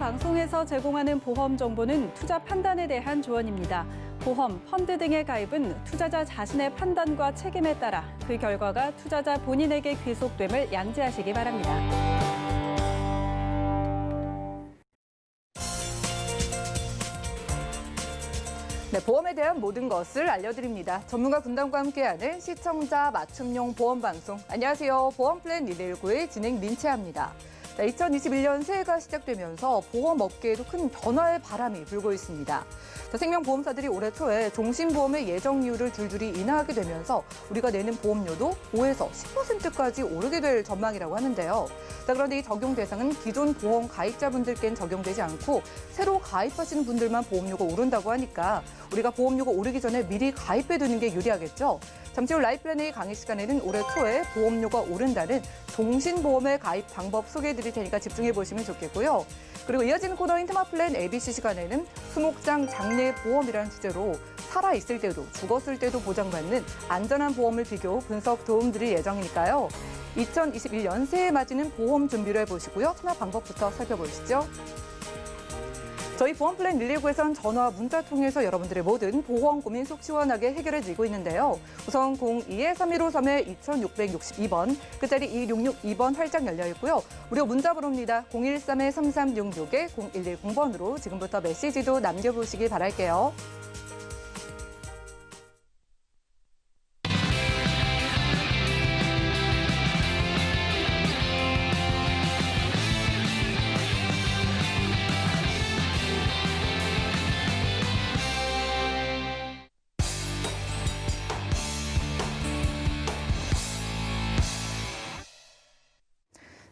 방송에서 제공하는 보험 정보는 투자 판단에 대한 조언입니다. 보험, 펀드 등의 가입은 투자자 자신의 판단과 책임에 따라 그 결과가 투자자 본인에게 귀속됨을 양지하시기 바랍니다. 네, 보험에 대한 모든 것을 알려드립니다. 전문가 분담과 함께하는 시청자 맞춤용 보험 방송. 안녕하세요. 보험 플랜 119의 진행 민채합니다. 2021년 새해가 시작되면서 보험업계에도 큰 변화의 바람이 불고 있습니다. 생명보험사들이 올해 초에 종신보험의 예정이율을 줄줄이 인하하게 되면서 우리가 내는 보험료도 5에서 10%까지 오르게 될 전망이라고 하는데요. 그런데 이 적용 대상은 기존 보험 가입자분들께는 적용되지 않고 새로 가입하시는 분들만 보험료가 오른다고 하니까 우리가 보험료가 오르기 전에 미리 가입해두는 게 유리하겠죠. 잠시 후 라이프플랜의 강의 시간에는 올해 초에 보험료가 오른다는 종신보험의 가입 방법 소개해드릴 테니까 집중해보시면 좋겠고요. 그리고 이어지는 코너인 테마플랜 ABC 시간에는 수목장 장례보험이라는 주제로 살아있을 때도 죽었을 때도 보장받는 안전한 보험을 비교 분석 도움 드릴 예정이니까요. 2021년 새해 맞이는 보험 준비를 해보시고요. 참여 방법부터 살펴보시죠. 저희 보험 플랜 119에선 전화, 문자 통해서 여러분들의 모든 보험 고민 속 시원하게 해결해드리고 있는데요. 우선 02-3153-2662번, 끝자리 2662번 활짝 열려 있고요. 무료 문자 번호입니다. 013-3366-0110번으로 지금부터 메시지도 남겨보시기 바랄게요.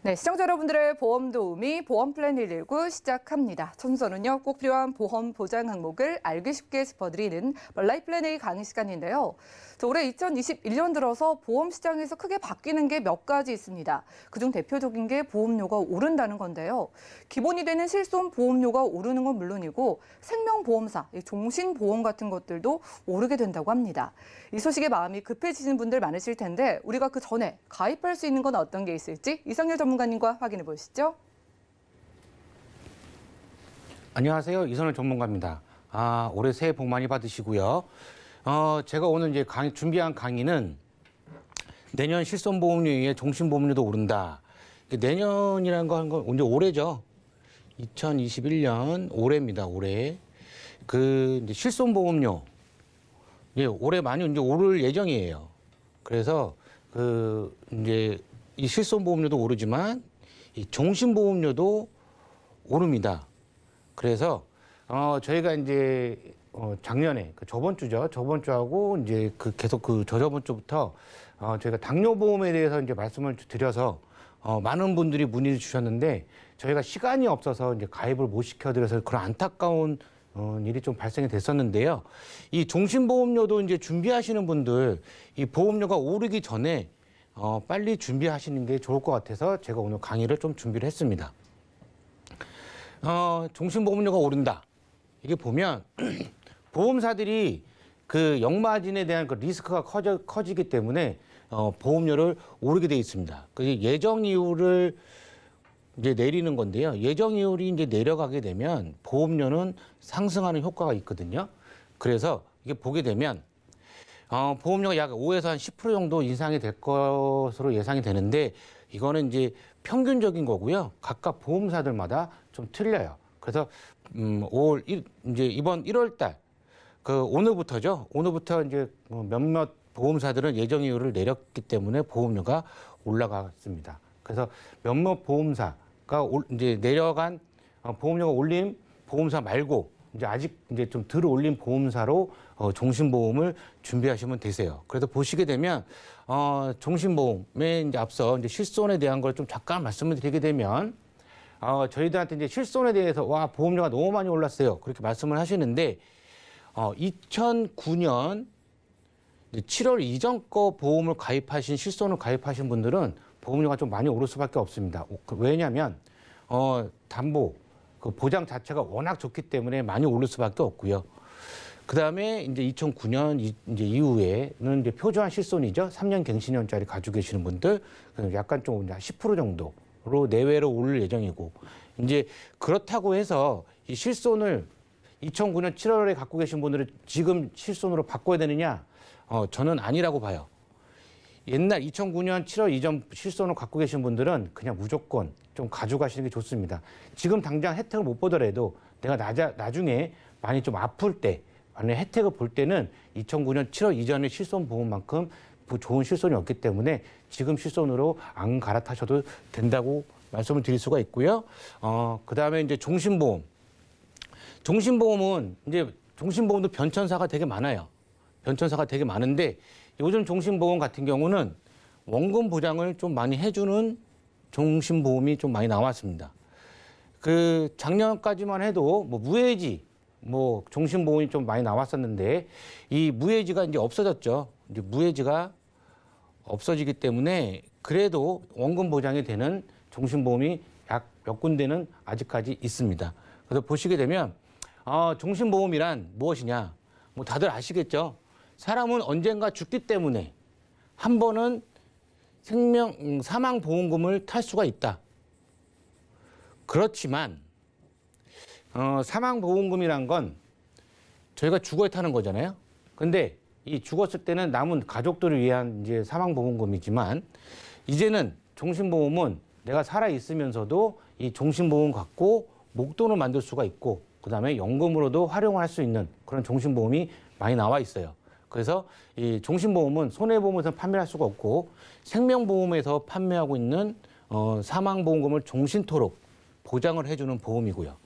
네, 시청자 여러분들의 보험 도우미 보험 플랜 119 시작합니다. 첫 순서는요, 꼭 필요한 보험 보장 항목을 알기 쉽게 짚어드리는 라이프플랜의 강의 시간인데요. 올해 2021년 들어서 보험 시장에서 크게 바뀌는 게 몇 가지 있습니다. 그중 대표적인 게 보험료가 오른다는 건데요. 기본이 되는 실손 보험료가 오르는 건 물론이고 생명보험사, 종신보험 같은 것들도 오르게 된다고 합니다. 이 소식에 마음이 급해지는 분들 많으실 텐데 우리가 그 전에 가입할 수 있는 건 어떤 게 있을지 이성열 전문가님과 확인해 보시죠. 안녕하세요. 이성열 전문가입니다. 올해 새해 복 많이 받으시고요. 제가 오늘 이제 준비한 강의는 내년 실손보험료에 종신보험료도 오른다. 내년이라는 거 한 건 이제 올해죠. 2021년 올해입니다. 올해. 이제 실손보험료. 올해 많이 이제 오를 예정이에요. 그래서 이제 이 실손보험료도 오르지만 이 종신보험료도 오릅니다. 그래서 저희가 이제 작년에 저번 주죠. 저번 주하고 이제 계속 저번 주부터 저희가 당뇨보험에 대해서 이제 말씀을 드려서 많은 분들이 문의를 주셨는데 저희가 시간이 없어서 이제 가입을 못 시켜드려서 그런 안타까운 일이 좀 발생이 됐었는데요. 이 종신보험료도 이제 준비하시는 분들 이 보험료가 오르기 전에 빨리 준비하시는 게 좋을 것 같아서 제가 오늘 강의를 좀 준비를 했습니다. 종신보험료가 오른다. 이게 보면 보험사들이 역마진에 대한 리스크가 커지기 때문에 보험료를 오르게 돼 있습니다. 예정 이율을 이제 내리는 건데요. 예정 이율이 이제 내려가게 되면 보험료는 상승하는 효과가 있거든요. 그래서 이게 보게 되면 보험료가 약 5에서 한 10% 정도 인상이 될 것으로 예상이 되는데 이거는 이제 평균적인 거고요. 각각 보험사들마다 좀 틀려요. 그래서 이제 이번 1월 달 오늘부터죠. 오늘부터 이제 몇몇 보험사들은 예정 이율을 내렸기 때문에 보험료가 올라갔습니다. 그래서 몇몇 보험사가 이제 내려간 보험료가 올린 보험사 말고 이제 아직 이제 좀 덜 올린 보험사로 종신보험을 준비하시면 되세요. 그래서 보시게 되면 종신보험에 이제 앞서 이제 실손에 대한 걸 좀 잠깐 말씀을 드리게 되면 저희들한테 이제 실손에 대해서 보험료가 너무 많이 올랐어요. 그렇게 말씀을 하시는데 2009년 7월 이전 거 보험을 가입하신 실손을 가입하신 분들은 보험료가 좀 많이 오를 수밖에 없습니다. 왜냐하면 담보 보장 자체가 워낙 좋기 때문에 많이 오를 수밖에 없고요. 그다음에 이제 2009년 이제 이후에는 이제 표준화 실손이죠. 3년 갱신연짜리 가지고 계시는 분들 약간 좀 10% 정도 내외로 오를 예정이고 이제 그렇다고 해서 이 실손을 2009년 7월에 갖고 계신 분들은 지금 실손으로 바꿔야 되느냐? 저는 아니라고 봐요. 옛날 2009년 7월 이전 실손을 갖고 계신 분들은 그냥 무조건 좀 가져가시는 게 좋습니다. 지금 당장 혜택을 못 보더라도 내가 나중에 많이 좀 아플 때, 만약 혜택을 볼 때는 2009년 7월 이전의 실손 보험만큼 좋은 실손이 없기 때문에 지금 실손으로 안 갈아타셔도 된다고 말씀을 드릴 수가 있고요. 그다음에 이제 종신보험. 종신보험은 이제 종신보험도 변천사가 되게 많아요. 변천사가 되게 많은데 요즘 종신보험 같은 경우는 원금 보장을 좀 많이 해주는 종신보험이 좀 많이 나왔습니다. 그 작년까지만 해도 뭐 무해지, 뭐 종신보험이 좀 많이 나왔었는데 이 무해지가 이제 없어졌죠. 이제 무해지가 없어지기 때문에 그래도 원금 보장이 되는 종신보험이 약 몇 군데는 아직까지 있습니다. 그래서 보시게 되면 종신보험이란 무엇이냐? 뭐 다들 아시겠죠? 사람은 언젠가 죽기 때문에 한 번은 사망보험금을 탈 수가 있다. 그렇지만 사망보험금이란 건 저희가 죽어야 타는 거잖아요. 근데 이 죽었을 때는 남은 가족들을 위한 이제 사망보험금이지만 이제는 종신보험은 내가 살아 있으면서도 이 종신보험 갖고 목돈을 만들 수가 있고 그다음에 연금으로도 활용할 수 있는 그런 종신보험이 많이 나와 있어요. 그래서 이 종신보험은 손해보험에서 판매할 수가 없고 생명보험에서 판매하고 있는 사망보험금을 종신토록 보장을 해주는 보험이고요.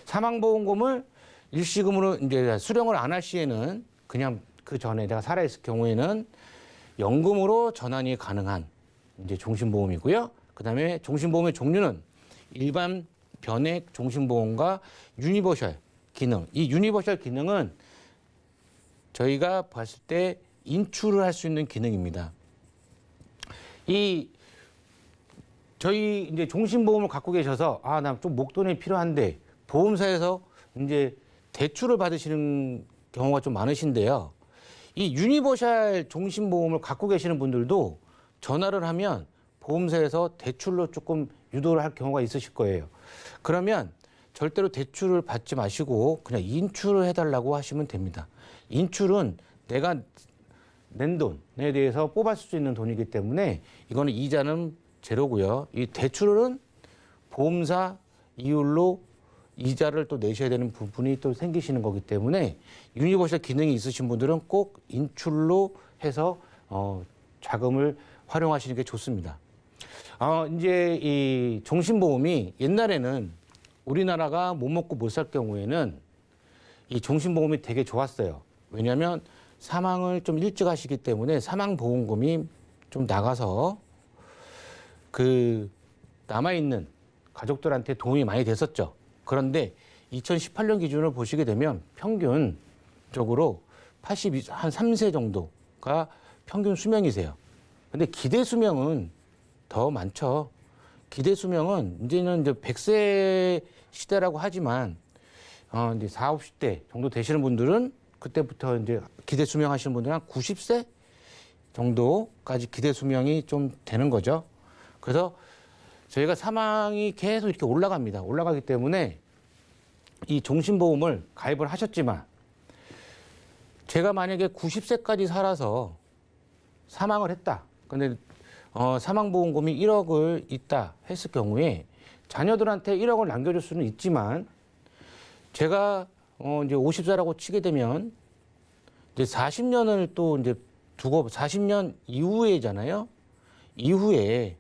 사망보험금을 일시금으로 이제 수령을 안 할 시에는 그냥 그 전에 내가 살아있을 경우에는 연금으로 전환이 가능한 이제 종신보험이고요. 그다음에 종신보험의 종류는 일반 변액 종신보험과 유니버셜 기능. 이 유니버셜 기능은 저희가 봤을 때 인출을 할 수 있는 기능입니다. 저희 이제 종신보험을 갖고 계셔서 나 좀 목돈이 필요한데 보험사에서 이제 대출을 받으시는 경우가 좀 많으신데요. 이 유니버셜 종신보험을 갖고 계시는 분들도 전화를 하면 보험사에서 대출로 조금 유도를 할 경우가 있으실 거예요. 그러면 절대로 대출을 받지 마시고 그냥 인출을 해달라고 하시면 됩니다. 인출은 내가 낸 돈에 대해서 뽑았을 수 있는 돈이기 때문에 이거는 이자는 제로고요. 이 대출은 보험사 이율로 이자를 또 내셔야 되는 부분이 또 생기시는 거기 때문에 유니버셜 기능이 있으신 분들은 꼭 인출로 해서 자금을 활용하시는 게 좋습니다. 이제 이 종신보험이 옛날에는 우리나라가 못 먹고 못 살 경우에는 이 종신보험이 되게 좋았어요. 왜냐하면 사망을 좀 일찍 하시기 때문에 사망보험금이 좀 나가서 그 남아있는 가족들한테 도움이 많이 됐었죠. 그런데 2018년 기준을 보시게 되면 평균적으로 한 3세 정도가 평균 수명이세요. 근데 기대 수명은 더 많죠. 기대 수명은 이제는 이제 100세 시대라고 하지만 이제 40, 50대 정도 되시는 분들은 그때부터 이제 기대 수명 하시는 분들은 한 90세 정도까지 기대 수명이 좀 되는 거죠. 그래서 저희가 사망이 계속 이렇게 올라갑니다. 올라가기 때문에 이 종신보험을 가입을 하셨지만 제가 만약에 90세까지 살아서 사망을 했다. 근데 사망보험금이 1억을 있다 했을 경우에 자녀들한테 1억을 남겨줄 수는 있지만 제가 이제 50세라고 치게 되면 이제 40년을 또 이제 두고 40년 이후에잖아요. 이후에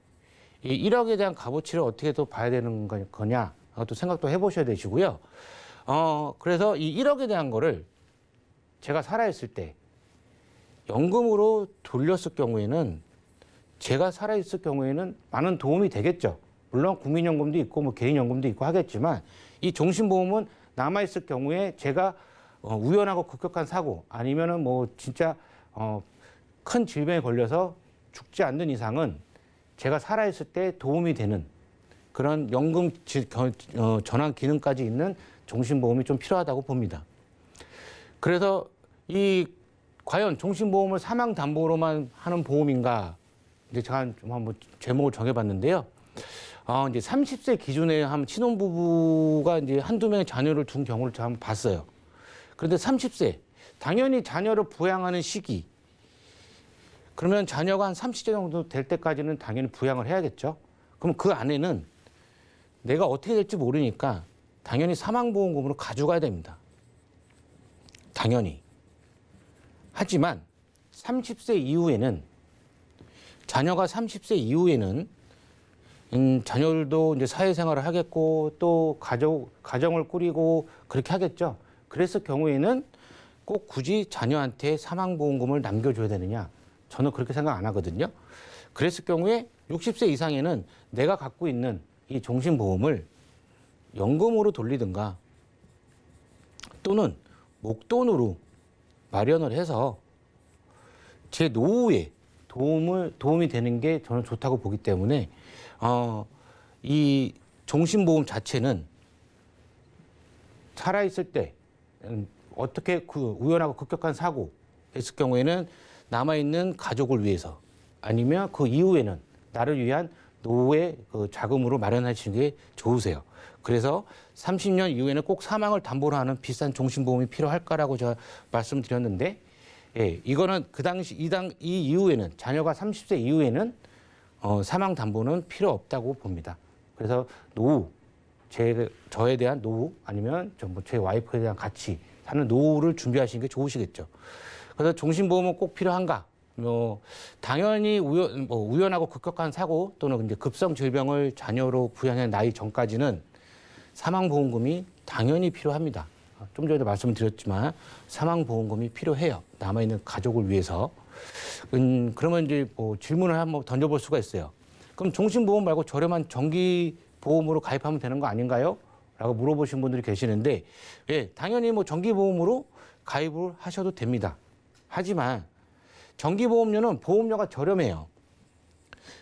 이 1억에 대한 값어치를 어떻게 또 봐야 되는 거냐 또 생각도 해보셔야 되시고요. 그래서 이 1억에 대한 거를 제가 살아있을 때 연금으로 돌렸을 경우에는 제가 살아있을 경우에는 많은 도움이 되겠죠. 물론 국민연금도 있고 뭐 개인연금도 있고 하겠지만 이 종신보험은 남아있을 경우에 제가 우연하고 급격한 사고 아니면은 뭐 진짜 큰 질병에 걸려서 죽지 않는 이상은 제가 살아있을 때 도움이 되는 그런 연금 전환 기능까지 있는 종신보험이 좀 필요하다고 봅니다. 그래서 과연 종신보험을 사망담보로만 하는 보험인가? 이제 제가 좀 한번 제목을 정해봤는데요. 이제 30세 기준에 한 신혼부부가 이제 한두 명의 자녀를 둔 경우를 제가 한번 봤어요. 그런데 30세, 당연히 자녀를 부양하는 시기. 그러면 자녀가 한 30세 정도 될 때까지는 당연히 부양을 해야겠죠. 그럼 그 안에는 내가 어떻게 될지 모르니까 당연히 사망보험금으로 가져가야 됩니다. 당연히. 하지만 30세 이후에는 자녀가 30세 이후에는 자녀들도 이제 사회생활을 하겠고 또 가정을 꾸리고 그렇게 하겠죠. 그랬을 경우에는 꼭 굳이 자녀한테 사망보험금을 남겨줘야 되느냐? 저는 그렇게 생각 안 하거든요. 그랬을 경우에 60세 이상에는 내가 갖고 있는 이 종신보험을 연금으로 돌리든가 또는 목돈으로 마련을 해서 제 노후에 도움이 되는 게 저는 좋다고 보기 때문에 이 종신보험 자체는 살아있을 때 어떻게 그 우연하고 급격한 사고 했을 경우에는 남아있는 가족을 위해서 아니면 그 이후에는 나를 위한 노후의 그 자금으로 마련하시는 게 좋으세요. 그래서 30년 이후에는 꼭 사망을 담보로 하는 비싼 종신보험이 필요할까라고 제가 말씀드렸는데, 예, 이거는 그 당시 이 이후에는 자녀가 30세 이후에는 사망 담보는 필요 없다고 봅니다. 그래서 노후, 저에 대한 노후 아니면 제 와이프에 대한 같이 사는 노후를 준비하시는 게 좋으시겠죠. 그래서 종신보험은 꼭 필요한가? 당연히 우연하고 급격한 사고 또는 이제 급성 질병을 자녀로 부양한 나이 전까지는 사망보험금이 당연히 필요합니다. 좀 전에도 말씀드렸지만 사망보험금이 필요해요. 남아있는 가족을 위해서. 그러면 이제 질문을 한번 던져볼 수가 있어요. 그럼 종신보험 말고 저렴한 정기보험으로 가입하면 되는 거 아닌가요? 라고 물어보신 분들이 계시는데, 예, 당연히 정기보험으로 가입을 하셔도 됩니다. 하지만 정기보험료는 보험료가 저렴해요.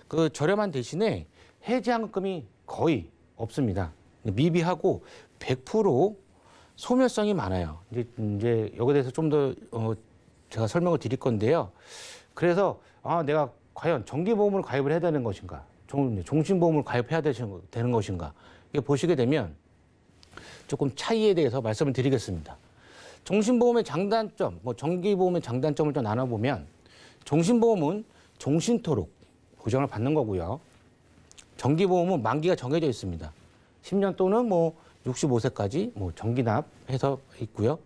그 저렴한 대신에 해지환급금이 거의 없습니다. 미비하고 100% 소멸성이 많아요. 이제 여기에 대해서 좀 더 제가 설명을 드릴 건데요. 그래서 내가 과연 정기보험으로 가입을 해야 되는 것인가, 종신보험으로 가입해야 되는 것인가, 이게 보시게 되면 조금 차이에 대해서 말씀을 드리겠습니다. 종신보험의 장단점, 정기보험의 장단점을 좀 나눠보면 종신보험은 종신토록 보장을 받는 거고요. 정기보험은 만기가 정해져 있습니다. 10년 또는 65세까지 정기납해서 있고요.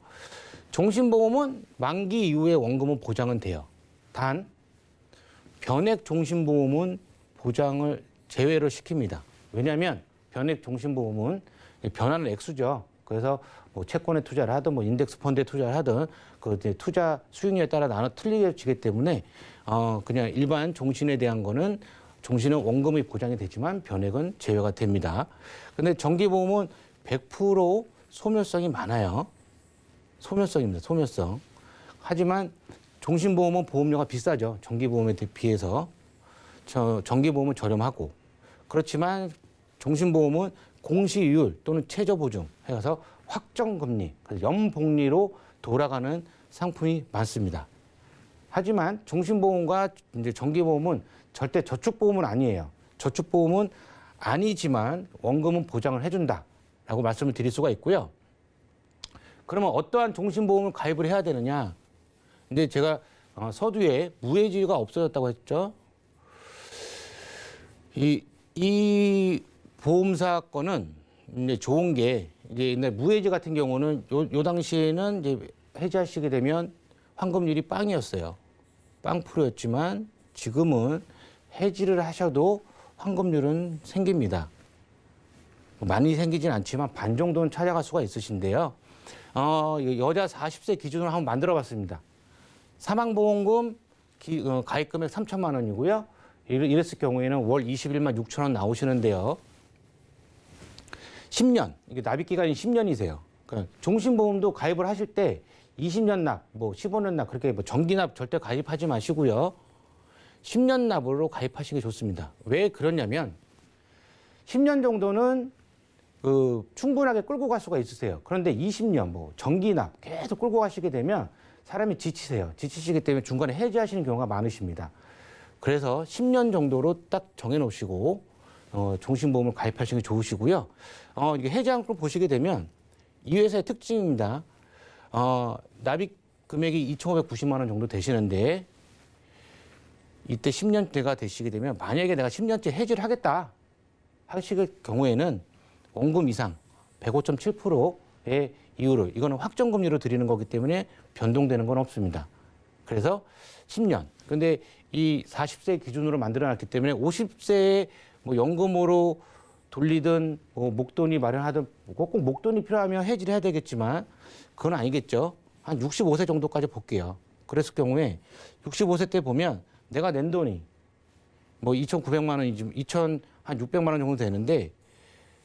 종신보험은 만기 이후에 원금은 보장은 돼요. 단 변액 종신보험은 보장을 제외를 시킵니다. 왜냐하면 변액 종신보험은 변하는 액수죠. 그래서 채권에 투자를 하든 인덱스 펀드에 투자를 하든 그 투자 수익률에 따라 나눠 틀려지기 때문에 그냥 일반 종신에 대한 거는 종신은 원금이 보장이 되지만 변액은 제외가 됩니다. 근데 정기보험은 100% 소멸성이 많아요. 소멸성입니다. 소멸성. 하지만 종신보험은 보험료가 비싸죠. 정기보험에 비해서. 정기보험은 저렴하고. 그렇지만 종신보험은 공시이율 또는 최저보증 해서 확정금리, 연복리로 돌아가는 상품이 많습니다. 하지만 종신보험과 이제 정기보험은 절대 저축보험은 아니에요. 저축보험은 아니지만 원금은 보장을 해준다라고 말씀을 드릴 수가 있고요. 그러면 어떠한 종신보험을 가입을 해야 되느냐? 근데 제가 서두에 무해지가 없어졌다고 했죠. 이 보험사 건은 이제 좋은 게 이제 옛날 무해지 같은 경우는 요 당시에는 이제 해지하시게 되면 환급률이 빵이었어요. 빵 프로였지만 지금은 해지를 하셔도 환급률은 생깁니다. 많이 생기진 않지만 반 정도는 찾아갈 수가 있으신데요. 여자 40세 기준으로 한번 만들어 봤습니다. 사망보험금 가입 금액 3천만 원이고요. 이랬을 경우에는 월 21만 6천 원 나오시는데요. 10년, 이게 납입 기간이 10년이세요. 그러니까 종신보험도 가입을 하실 때 20년 납, 15년 납 그렇게 정기 납 절대 가입하지 마시고요. 10년 납으로 가입하시는 게 좋습니다. 왜 그러냐면 10년 정도는 충분하게 끌고 갈 수가 있으세요. 그런데 20년 정기 납 계속 끌고 가시게 되면 사람이 지치세요. 지치시기 때문에 중간에 해지하시는 경우가 많으십니다. 그래서 10년 정도로 딱 정해 놓으시고 종신보험을 가입하시는 게 좋으시고요. 이게 해지한금 보시게 되면 이 회사의 특징입니다. 납입 금액이 2,590만 원 정도 되시는데 이때 10년대가 되시게 되면 만약에 내가 10년째 해지를 하겠다 하실 경우에는 원금 이상 105.7%의 이유로 이거는 확정금리로 드리는 거기 때문에 변동되는 건 없습니다. 그래서 10년. 근데 이 40세 기준으로 만들어놨기 때문에 50세에 뭐 연금으로 돌리든 뭐 목돈이 마련하든 꼭 목돈이 필요하면 해지를 해야 되겠지만 그건 아니겠죠. 한 65세 정도까지 볼게요. 그랬을 경우에 65세 때 보면 내가 낸 돈이 뭐 2,900만 원이 지금 2,600만 원 정도 되는데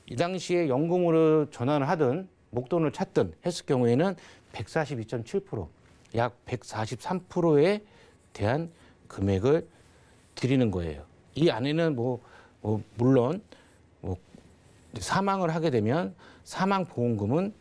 이 당시에 연금으로 전환을 하든 목돈을 찾든 했을 경우에는 142.7%, 약 143%에 대한 금액을 드리는 거예요. 이 안에는 물론 사망을 하게 되면 사망 보험금은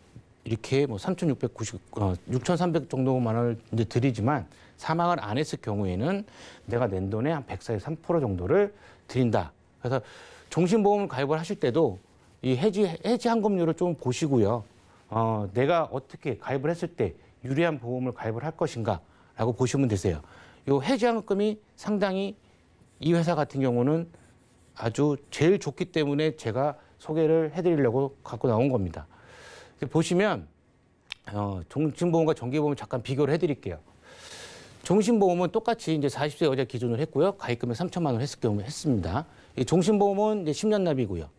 이렇게 6,300 정도만 원을 이제 드리지만 사망을 안 했을 경우에는 내가 낸 돈의 한 143% 정도를 드린다. 그래서 종신보험을 가입을 하실 때도 이 해지 환급률을 좀 보시고요. 내가 어떻게 가입을 했을 때 유리한 보험을 가입을 할 것인가라고 보시면 되세요. 이 해지 환급금이 상당히 이 회사 같은 경우는 아주 제일 좋기 때문에 제가 소개를 해드리려고 갖고 나온 겁니다. 보시면 종신보험과 정기보험 잠깐 비교를 해드릴게요. 종신보험은 똑같이 이제 40세 여자 기준으로 했고요. 가입금액 3천만 원 했을 경우 했습니다. 이 종신보험은 이제 10년 납이고요.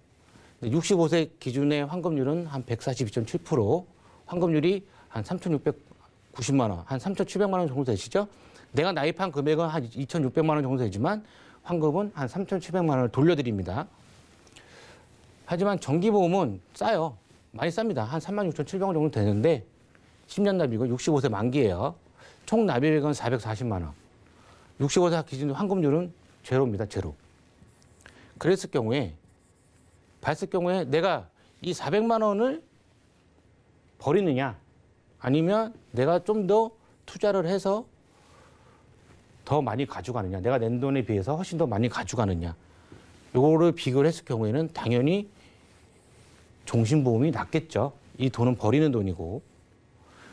65세 기준의 환급률은 한 142.7%, 환급률이 한 3,690만 원, 한 3,700만 원 정도 되시죠? 내가 나입한 금액은 한 2,600만 원 정도 되지만 환급은 한 3,700만 원을 돌려드립니다. 하지만 정기보험은 싸요. 많이 쌉니다. 한 36,700원 정도 되는데 10년 납이고 65세 만기예요. 총 납입액은 440만 원. 65세 기준 환급률은 제로입니다. 제로. 그랬을 경우에 내가 이 400만 원을 버리느냐 아니면 내가 좀 더 투자를 해서 더 많이 가져가느냐, 내가 낸 돈에 비해서 훨씬 더 많이 가져가느냐, 요거를 비교를 했을 경우에는 당연히 종신보험이 낫겠죠. 이 돈은 버리는 돈이고.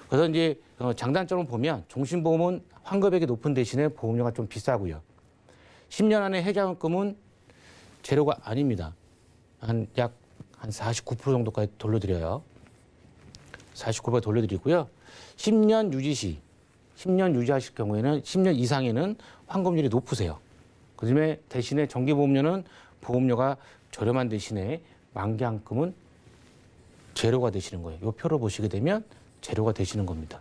그래서 이제 장단점을 보면 종신보험은 환급액이 높은 대신에 보험료가 좀 비싸고요. 10년 안에 해지환급금은 제로가 아닙니다. 약 한 49% 정도까지 돌려드려요. 49% 돌려드리고요. 10년 유지하실 경우에는 10년 이상에는 환급률이 높으세요. 그다음에 대신에 정기보험료는 보험료가 저렴한 대신에 만기환급은 제로가 되시는 거예요. 이 표를 보시게 되면 제로가 되시는 겁니다.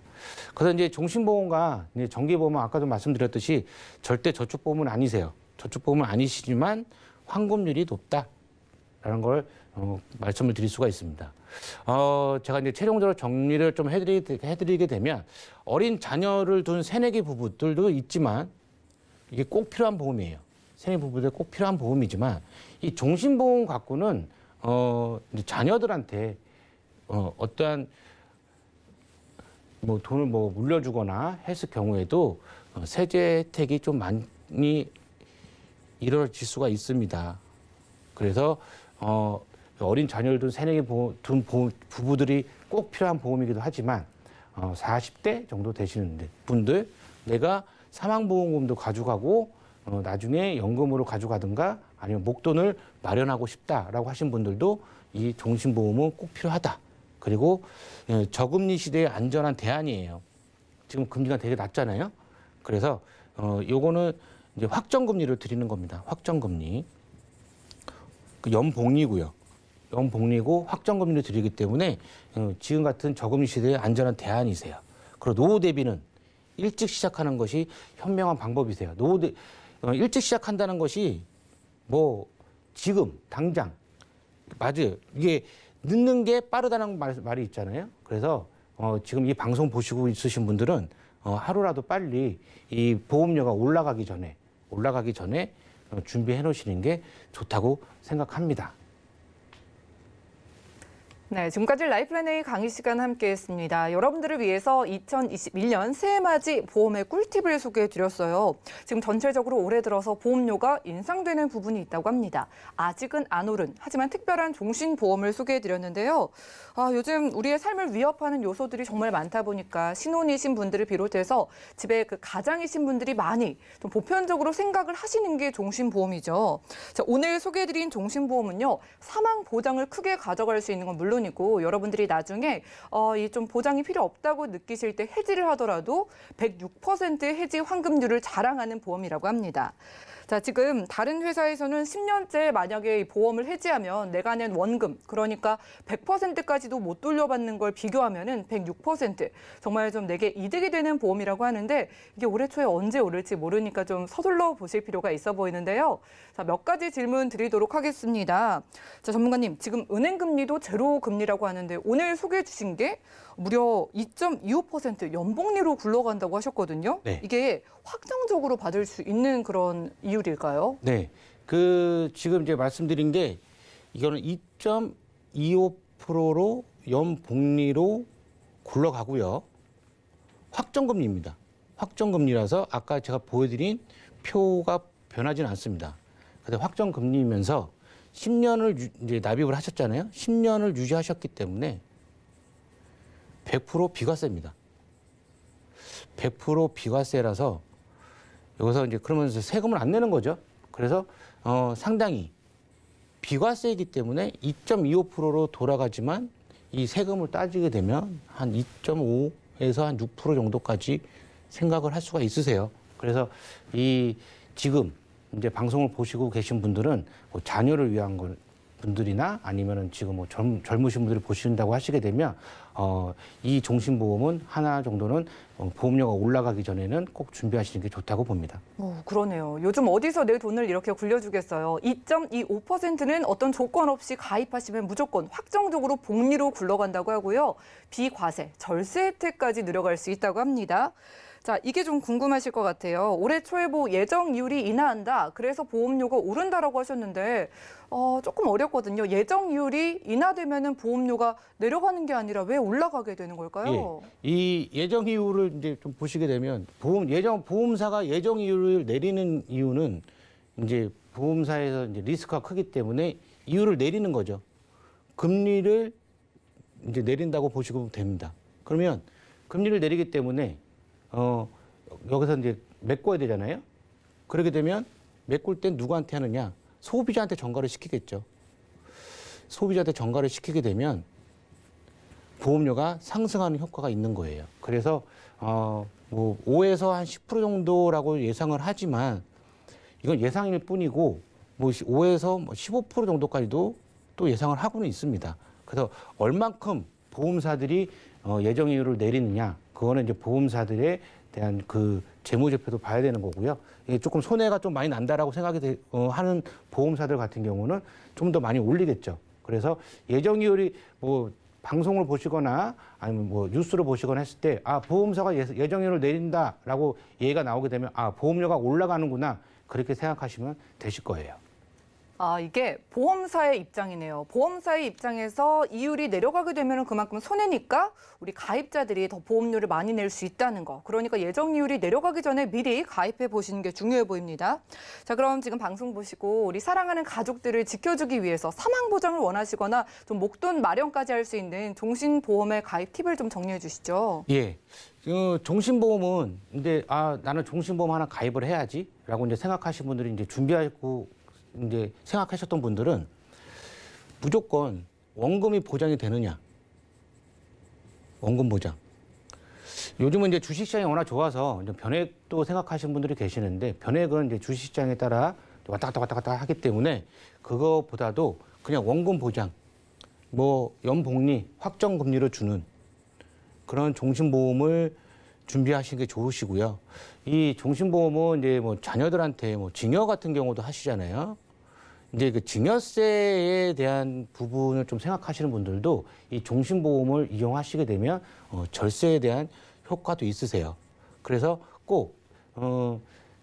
그래서 이제 종신보험과 이제 정기보험은 아까도 말씀드렸듯이 절대 저축보험은 아니세요. 저축보험은 아니시지만 환급률이 높다라는 걸 말씀을 드릴 수가 있습니다. 제가 이제 최종적으로 정리를 좀 해드리게 되면 어린 자녀를 둔 새내기 부부들도 있지만 이게 꼭 필요한 보험이에요. 새내기 부부들 꼭 필요한 보험이지만 이 종신보험 갖고는 이제 자녀들한테 어떠한 돈을 물려주거나 했을 경우에도 세제 혜택이 좀 많이 이루어질 수가 있습니다. 그래서 어린 자녀를 둔 새내기 둔 부부들이 꼭 필요한 보험이기도 하지만 40대 정도 되시는 분들 내가 사망보험금도 가져가고 나중에 연금으로 가져가든가 아니면 목돈을 마련하고 싶다라고 하신 분들도 이 종신보험은 꼭 필요하다. 그리고 저금리 시대의 안전한 대안이에요. 지금 금리가 되게 낮잖아요. 그래서 요거는 이제 확정금리를 드리는 겁니다. 확정금리. 그 연복리고요. 연복리고 확정금리를 드리기 때문에 지금 같은 저금리 시대의 안전한 대안이세요. 그리고 노후 대비는 일찍 시작하는 것이 현명한 방법이세요. 일찍 시작한다는 것이 지금 당장 맞아요. 이게 늦는 게 빠르다는 말이 있잖아요. 그래서 지금 이 방송 보시고 있으신 분들은 하루라도 빨리 이 보험료가 올라가기 전에 준비해 놓으시는 게 좋다고 생각합니다. 네, 지금까지 라이플랜의 강의 시간 함께했습니다. 여러분들을 위해서 2021년 새해맞이 보험의 꿀팁을 소개해드렸어요. 지금 전체적으로 올해 들어서 보험료가 인상되는 부분이 있다고 합니다. 아직은 안 오른 하지만 특별한 종신보험을 소개해드렸는데요. 요즘 우리의 삶을 위협하는 요소들이 정말 많다 보니까 신혼이신 분들을 비롯해서 집에 그 가장이신 분들이 많이 좀 보편적으로 생각을 하시는 게 종신보험이죠. 자, 오늘 소개해드린 종신보험은요, 사망 보장을 크게 가져갈 수 있는 건 물론 이고 여러분들이 나중에 이 좀 보장이 필요 없다고 느끼실 때 해지를 하더라도 106%의 해지 환급률을 자랑하는 보험이라고 합니다. 자, 지금 다른 회사에서는 10년째 만약에 이 보험을 해지하면 내가 낸 원금, 그러니까 100%까지도 못 돌려받는 걸 비교하면은 106%, 정말 좀 내게 이득이 되는 보험이라고 하는데 이게 올해 초에 언제 오를지 모르니까 좀 서둘러 보실 필요가 있어 보이는데요. 자, 몇 가지 질문 드리도록 하겠습니다. 자, 전문가님, 지금 은행 금리도 제로 금리라고 하는데 오늘 소개해 주신 게 무려 2.25% 연복리로 굴러간다고 하셨거든요. 네. 이게 확정적으로 받을 수 있는 그런 이율일까요? 네. 지금 이제 말씀드린 게 이거는 2.25%로 연복리로 굴러가고요. 확정금리입니다. 확정금리라서 아까 제가 보여드린 표가 변하지는 않습니다. 근데 확정금리이면서 10년을 이제 납입을 하셨잖아요. 10년을 유지하셨기 때문에 100% 비과세입니다. 100% 비과세라서 여기서 이제 그러면서 세금을 안 내는 거죠. 그래서 상당히 비과세이기 때문에 2.25%로 돌아가지만 이 세금을 따지게 되면 한 2.5에서 한 6% 정도까지 생각을 할 수가 있으세요. 그래서 지금 이제 방송을 보시고 계신 분들은 뭐 자녀를 위한 분들이나 아니면은 지금 뭐 젊으신 분들이 보신다고 하시게 되면 이 종신보험은 하나 정도는 보험료가 올라가기 전에는 꼭 준비하시는 게 좋다고 봅니다. 그러네요. 요즘 어디서 내 돈을 이렇게 굴려주겠어요. 2.25%는 어떤 조건 없이 가입하시면 무조건 확정적으로 복리로 굴러간다고 하고요. 비과세, 절세 혜택까지 늘어갈 수 있다고 합니다. 자, 이게 좀 궁금하실 것 같아요. 올해 초에 예정 이율이 인하한다. 그래서 보험료가 오른다라고 하셨는데 조금 어렵거든요. 예정 이율이 인하되면은 보험료가 내려가는 게 아니라 왜 올라가게 되는 걸까요? 예. 이 예정 이율을 이제 좀 보시게 되면 보험사가 예정 이율을 내리는 이유는 이제 보험사에서 이제 리스크가 크기 때문에 이율을 내리는 거죠. 금리를 이제 내린다고 보시면 됩니다. 그러면 금리를 내리기 때문에 여기서 이제 메꿔야 되잖아요. 그렇게 되면 메꿀 땐 누구한테 하느냐? 소비자한테 전가를 시키겠죠. 소비자한테 전가를 시키게 되면 보험료가 상승하는 효과가 있는 거예요. 그래서 5에서 한 10% 정도라고 예상을 하지만 이건 예상일 뿐이고 5에서 15% 정도까지도 또 예상을 하고는 있습니다. 그래서 얼만큼 보험사들이 예정 이율을 내리느냐, 그거는 이제 보험사들에 대한 그 재무제표도 봐야 되는 거고요. 이게 조금 손해가 좀 많이 난다라고 생각이 하는 보험사들 같은 경우는 좀 더 많이 올리겠죠. 그래서 예정 이율이 방송을 보시거나 아니면 뉴스를 보시거나 했을 때 보험사가 예정 이율을 내린다라고 얘기가 나오게 되면 보험료가 올라가는구나, 그렇게 생각하시면 되실 거예요. 이게 보험사의 입장이네요. 보험사의 입장에서 이율이 내려가게 되면 그만큼 손해니까 우리 가입자들이 더 보험료를 많이 낼 수 있다는 거. 그러니까 예정 이율이 내려가기 전에 미리 가입해 보시는 게 중요해 보입니다. 자, 그럼 지금 방송 보시고 우리 사랑하는 가족들을 지켜주기 위해서 사망 보장을 원하시거나 좀 목돈 마련까지 할 수 있는 종신보험의 가입 팁을 좀 정리해 주시죠. 예. 종신보험은 이제 나는 종신보험 하나 가입을 해야지라고 이제 생각하시는 분들이 이제 준비하고 이제 생각하셨던 분들은 무조건 원금이 보장이 되느냐. 원금 보장. 요즘은 이제 주식시장이 워낙 좋아서 이제 변액도 생각하시는 분들이 계시는데, 변액은 이제 주식시장에 따라 왔다 갔다 하기 때문에 그거보다도 그냥 원금 보장, 연복리, 확정금리로 주는 그런 종신보험을 준비하시는 게 좋으시고요. 이 종신보험은 이제 자녀들한테 증여 같은 경우도 하시잖아요. 이제 그 증여세에 대한 부분을 좀 생각하시는 분들도 이 종신보험을 이용하시게 되면 절세에 대한 효과도 있으세요. 그래서 꼭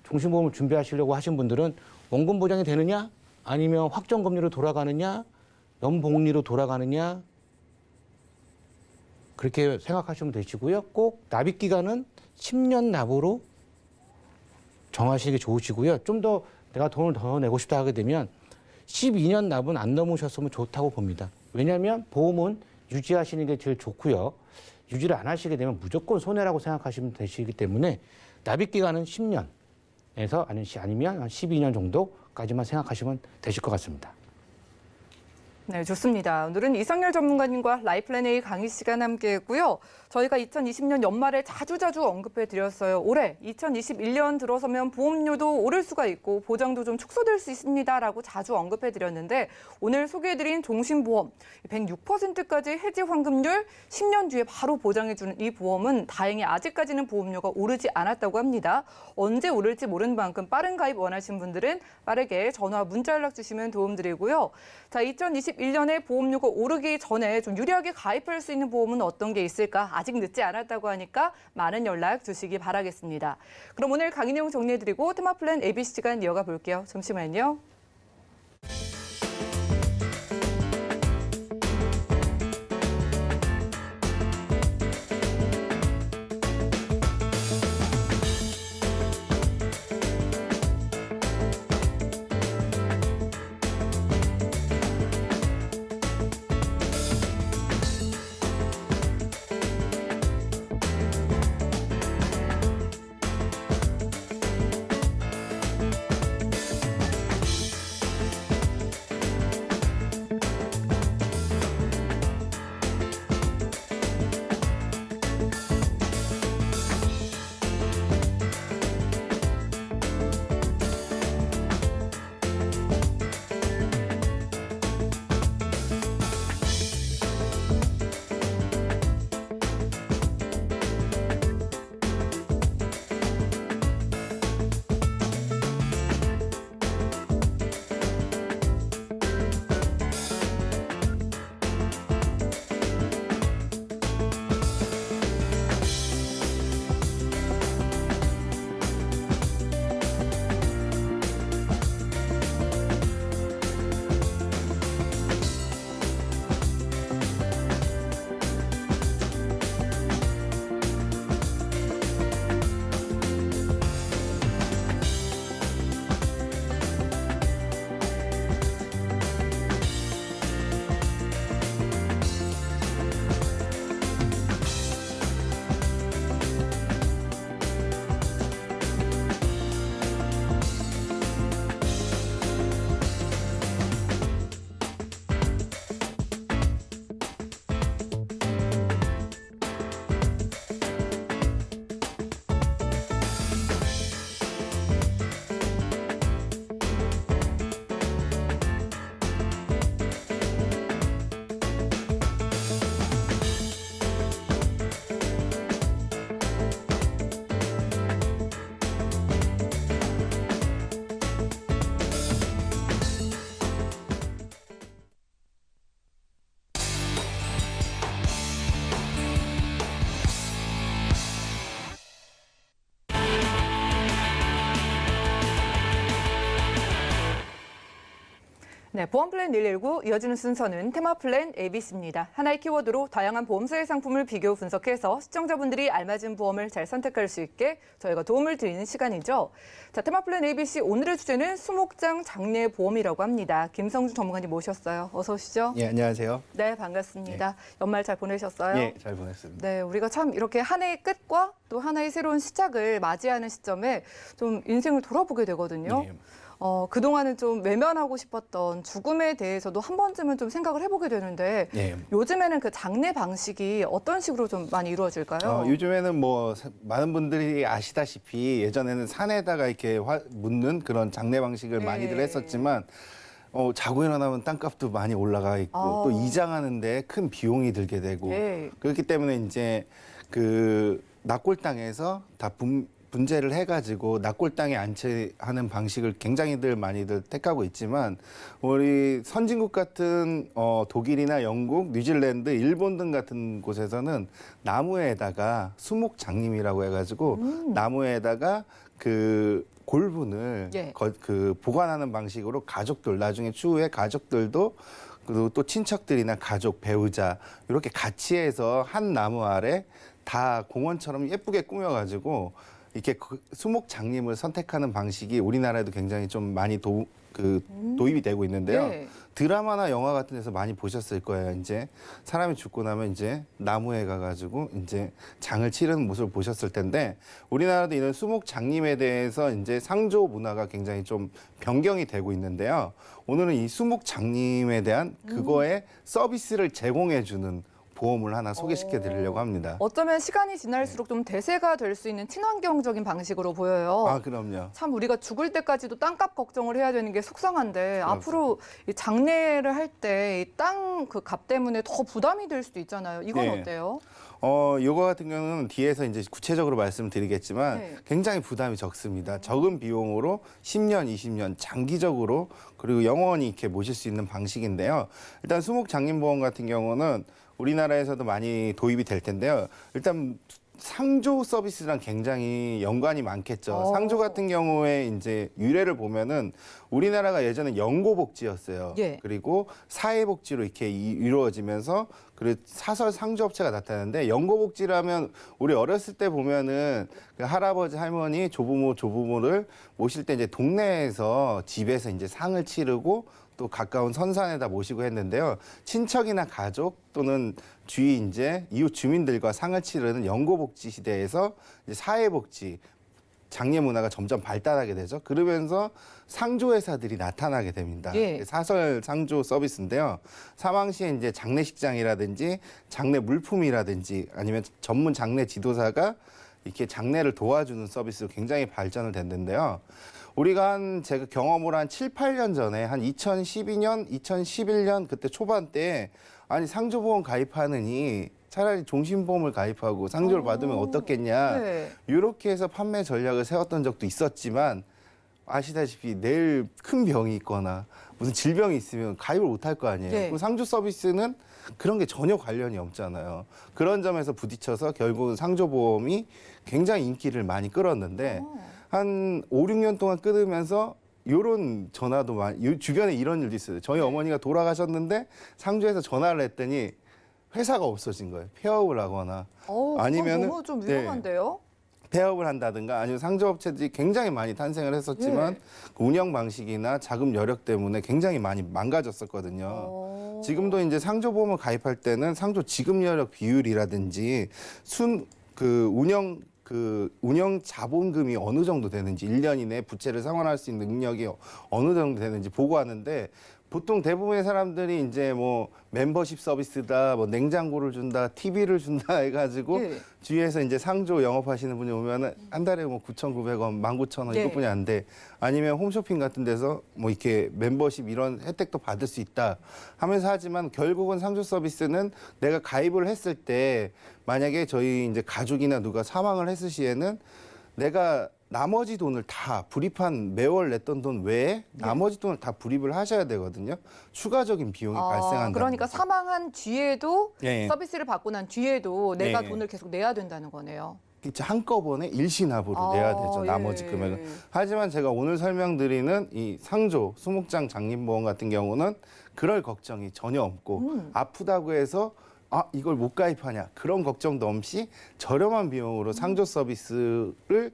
종신보험을 준비하시려고 하신 분들은 원금 보장이 되느냐, 아니면 확정금리로 돌아가느냐, 연복리로 돌아가느냐, 그렇게 생각하시면 되시고요. 꼭 납입 기간은 10년 납으로 정하시는 게 좋으시고요. 좀 더 내가 돈을 더 내고 싶다 하게 되면 12년 납은 안 넘으셨으면 좋다고 봅니다. 왜냐하면 보험은 유지하시는 게 제일 좋고요. 유지를 안 하시게 되면 무조건 손해라고 생각하시면 되시기 때문에 납입 기간은 10년에서 아니면 한 12년 정도까지만 생각하시면 되실 것 같습니다. 네, 좋습니다. 오늘은 이성열 전문가님과 라이플랜 A 강의 시간 함께했고요. 저희가 2020년 연말에 자주자주 언급해 드렸어요. 올해 2021년 들어서면 보험료도 오를 수가 있고 보장도 좀 축소될 수 있습니다라고 자주 언급해 드렸는데 오늘 소개해드린 종신보험 106%까지 해지 환급률 10년 뒤에 바로 보장해주는 이 보험은 다행히 아직까지는 보험료가 오르지 않았다고 합니다. 언제 오를지 모르는 만큼 빠른 가입 원하시는 분들은 빠르게 전화, 문자 연락 주시면 도움드리고요. 자, 2021년에 보험료가 오르기 전에 좀 유리하게 가입할 수 있는 보험은 어떤 게 있을까? 아직 늦지 않았다고 하니까 많은 연락 주시기 바라겠습니다. 그럼 오늘 강의 내용 정리해드리고 테마플랜 ABC 시간 이어가 볼게요. 잠시만요. 네, 보험플랜 119 이어지는 순서는 테마플랜 ABC입니다. 하나의 키워드로 다양한 보험사의 상품을 비교 분석해서 시청자분들이 알맞은 보험을 잘 선택할 수 있게 저희가 도움을 드리는 시간이죠. 자, 테마플랜 ABC 오늘의 주제는 수목장 장례 보험이라고 합니다. 김성준 전문가님 모셨어요. 어서 오시죠. 예, 안녕하세요. 네, 반갑습니다. 연말 잘 보내셨어요? 예, 잘 보냈습니다. 네, 우리가 참 이렇게 한 해의 끝과 또 하나의 새로운 시작을 맞이하는 시점에 좀 인생을 돌아보게 되거든요. 예. 그동안은 좀 외면하고 싶었던 죽음에 대해서도 한 번쯤은 좀 생각을 해보게 되는데 예. 요즘에는 그 장례 방식이 어떤 식으로 좀 많이 이루어질까요? 요즘에는 뭐 많은 분들이 아시다시피 예전에는 산에다가 이렇게 묻는 그런 장례 방식을 네. 많이들 했었지만 자고 일어나면 땅값도 많이 올라가 있고 또 이장하는데 큰 비용이 들게 되고 네. 그렇기 때문에 이제 그 납골 땅에서 다 분재를 해가지고 납골 땅에 안치하는 방식을 굉장히들 많이들 택하고 있지만 우리 선진국 같은 독일이나 영국, 뉴질랜드, 일본 등 같은 곳에서는 나무에다가 수목 장림이라고 해가지고 나무에다가 그 골분을 예. 그 보관하는 방식으로 가족들 나중에 추후에 가족들도 그리고 또 친척들이나 가족, 배우자 이렇게 같이 해서 한 나무 아래 다 공원처럼 예쁘게 꾸며가지고 이렇게 수목 장님을 선택하는 방식이 우리나라에도 굉장히 좀 많이 도입이 되고 있는데요. 네. 드라마나 영화 같은 데서 많이 보셨을 거예요. 이제 사람이 죽고 나면 이제 나무에 가가지고 이제 장을 치르는 모습을 보셨을 텐데 우리나라도 이런 수목 장님에 대해서 이제 상조 문화가 굉장히 좀 변경이 되고 있는데요. 오늘은 이 수목 장님에 대한 그거의 서비스를 제공해주는 보험을 하나 소개시켜 드리려고 합니다. 어쩌면 시간이 지날수록 좀 대세가 될 수 있는 친환경적인 방식으로 보여요. 아, 그럼요. 참 우리가 죽을 때까지도 땅값 걱정을 해야 되는 게 속상한데 앞으로 이 장례를 할 때 땅 그 값 때문에 더 부담이 될 수도 있잖아요. 이건 네. 어때요? 요거 같은 경우는 뒤에서 이제 구체적으로 말씀드리겠지만 네. 굉장히 부담이 적습니다. 적은 비용으로 10년, 20년 장기적으로 그리고 영원히 이렇게 모실 수 있는 방식인데요. 일단 수목 장림보험 같은 경우는 우리나라에서도 많이 도입이 될 텐데요. 일단 상조 서비스랑 굉장히 연관이 많겠죠. 상조 같은 경우에 이제 유래를 보면은 우리나라가 예전에 연고복지였어요. 예. 그리고 사회복지로 이렇게 이루어지면서 그리고 사설 상조업체가 나타났는데 연고복지라면 우리 어렸을 때 보면은 그 할아버지 할머니 조부모를 모실 때 이제 동네에서 집에서 이제 상을 치르고 또 가까운 선산에다 모시고 했는데요. 친척이나 가족 또는 주위 이제 이웃 주민들과 상을 치르는 연고복지 시대에서 이제 사회복지 장례 문화가 점점 발달하게 되죠. 그러면서 상조회사들이 나타나게 됩니다. 예. 사설 상조 서비스인데요. 사망 시에 이제 장례식장이라든지 장례 물품이라든지 아니면 전문 장례 지도사가 이렇게 장례를 도와주는 서비스로 굉장히 발전을 됐는데요. 우리가 제가 경험을 한 7, 8년 전에 한 2012년, 2011년 그때 초반때 아니 상조보험 가입하느니 차라리 종신보험을 가입하고 상조를 받으면 어떻겠냐. 네. 이렇게 해서 판매 전략을 세웠던 적도 있었지만 아시다시피 내일 큰 병이 있거나 무슨 질병이 있으면 가입을 못할 거 아니에요. 네. 그럼 상조 서비스는 그런 게 전혀 관련이 없잖아요. 그런 점에서 부딪혀서 결국은 상조보험이 굉장히 인기를 많이 끌었는데 한 5, 6년 동안 끊으면서 이런 전화도 많이 주변에 이런 일도 있어요. 저희 어머니가 돌아가셨는데 상조에서 전화를 했더니 회사가 없어진 거예요. 폐업을 하거나 아니면은 너무 좀 위험한데요? 폐업을 한다든가 아니면 상조업체들이 굉장히 많이 탄생을 했었지만 예. 그 운영 방식이나 자금 여력 때문에 굉장히 많이 망가졌었거든요. 지금도 이제 상조보험을 가입할 때는 상조 지급 여력 비율이라든지 운영 자본금이 어느 정도 되는지 1년 이내 부채를 상환할 수 있는 능력이 어느 정도 되는지 보고하는데 보통 대부분의 사람들이 이제 뭐 멤버십 서비스다, 뭐 냉장고를 준다, TV를 준다 해가지고 예. 주위에서 이제 상조 영업하시는 분이 오면은 한 달에 뭐 9,900원, 19,000원 예. 이것뿐이 안 돼. 아니면 홈쇼핑 같은 데서 뭐 이렇게 멤버십 이런 혜택도 받을 수 있다 하면서 하지만 결국은 상조 서비스는 내가 가입을 했을 때 만약에 저희 이제 가족이나 누가 사망을 했을 시에는 내가 나머지 돈을 다 불입한 매월 냈던 돈 외에 나머지 돈을 다 불입을 하셔야 되거든요. 추가적인 비용이 발생한다. 그러니까 사망한 뒤에도 예. 서비스를 받고 난 뒤에도 내가 예. 돈을 계속 내야 된다는 거네요. 한꺼번에 일시납으로 내야 되죠. 나머지 예. 금액은. 하지만 제가 오늘 설명드리는 이 상조 수목장 장림보험 같은 경우는 그럴 걱정이 전혀 없고 아프다고 해서 이걸 못 가입하냐 그런 걱정도 없이 저렴한 비용으로 상조 서비스를